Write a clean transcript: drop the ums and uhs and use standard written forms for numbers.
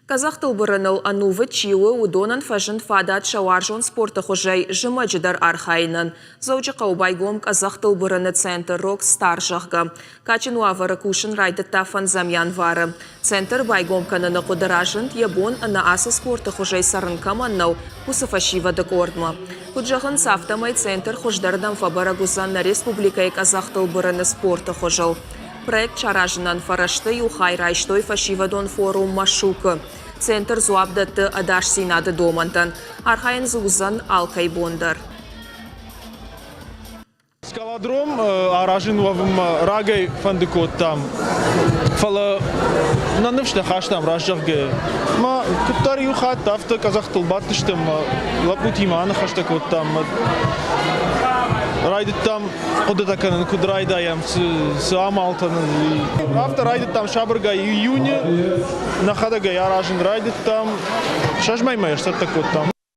Казах тылбырыныл анувы чиуы удонан фажын фадат шауаржон спорта хожай жымаджидар архайнын. Зоуджи қаубайгом казах тылбырыны центр рок стар жағғы. Качин уавары кушын райдытта фанзамян вары. Центр байгом каныны қудыражын ебон ана асы спорта хожай сарын каманнау кусафашива декордма. Куджағын сафтамай центр хождардан фабара гузан на республикай казах тылбырыны спорта хожал. Проект чаражынан фарашты юхай райштой фашивадон форум машукы. Центр зуабдатты адаш синады домантан. Архайын зузан алкай бондар. Скалодром аражин вавым рагай фандыкот там. Фала на нывшта хаштам ражжагы. Ма куптар юхат тафта казах тылбаттыштым лапутима аны хаштакот там. Райдит там куда-то канан кудрайдаям с амалтанын. Автор райдит там шабырга июня. На хадага яражин райдит там. Шажмаймая что такое там.